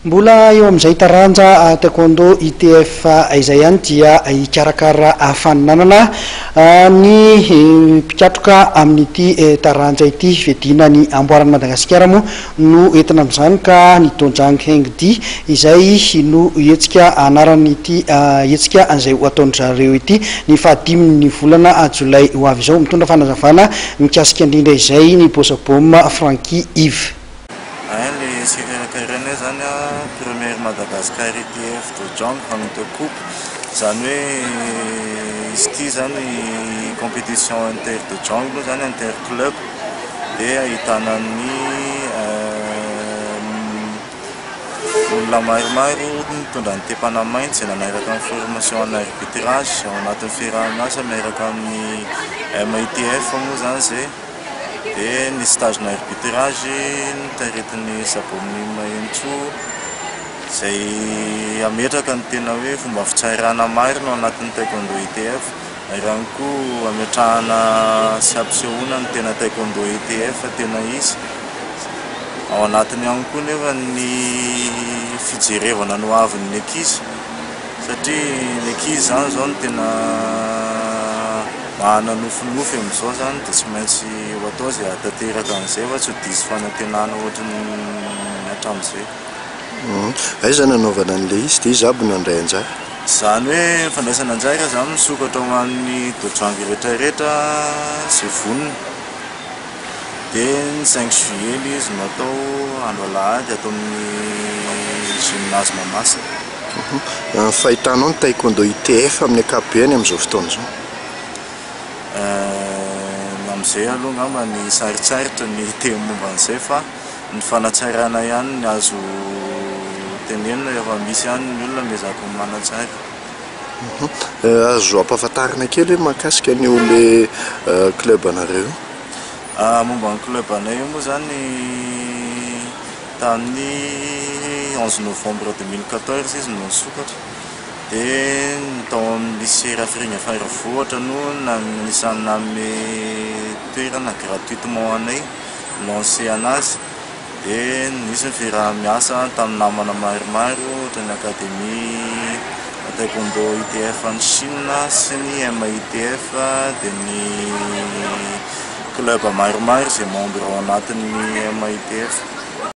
Mbola eo amin'izay taranja taekwondo ITF izay ihany dia hikarakara faninanana ny mpikatroka amin'ity taranja ity fedina ny amboaran'i Madagasikara moa no entina amin'izany ka ny Tonjang Hengdi izay no hetsika anaran'ity hetsika an'izay ho ataon'zareo ity ny fahadiminy volana Jolay ho avy izao mitondra fanazavana mikasika indrindra izay ny bosabom Franky Yves. Premier Madagascar ITF Tonjang Hengdi Coupe zany hoe izy ity zany compétition inter Tonjang zany inter club dia ahitana ny olona maromaro mitondra ny tepanamainty izay nanaraka amin'ny formation en arbitrage ao anatin'ny fiaraha-miasa miaraka amin'ny MITF moa zany zay dia ny stage na arbitrage nitaretin'ny Sabony Maintso zay ametraka ny tena hoe fomba fitsarana marina ao anatin'ny taekwondo ITF ary koa ametrahana sy ampisehoana ny tena taekwondo ITF tena izy ao anatiny ihany koa nefa ny fijerevana no avin'ny ankizy satria ny ankizy zany zao no tena mahana nofinofy amin'izao zany dia tsy maintsy ho atao izay hatateraka an'izay fa tsy ho diso fanantenana ohatrany hatramin'izay. Aiza nanaovana an'ilay izy dia izy aby nandray anjara? Zany hoe fandraisana anjara zany misokatra ho an'ny Tonjang rehetrarehetra izay vonona dia ny 5 juillet izy no atao andro alahady atao amin'ny gymnase Mahamasina. Fahitanao ny taekwondo ITF amin'ny ankapobeny amin'izao fotoana izao? Amin'izay aloha ngamba ny saritsaritra ny teny momba an'izay fa ny fanatsarana ihany ny azo tenenina efa misy ihany ny olona miezaka manatsara. Azo ampahafantarina kely hoe mahakasika ny ole club anareo? Momba ny club anay io moa zany tamin'ny 11 novembre 2014 izy no nisokatra dia tao amin'ny lycée Rafirina Faravohatra no nisy nanome toerana gratuitement anay lancé anazy dia nisy ny fiaraha-miasa tamin'ny namana maromaro ohatra ny académie taekwondo ITF any Chine sy ny MITF dia ny club maromaro izay membre ao anatin'ny MITF.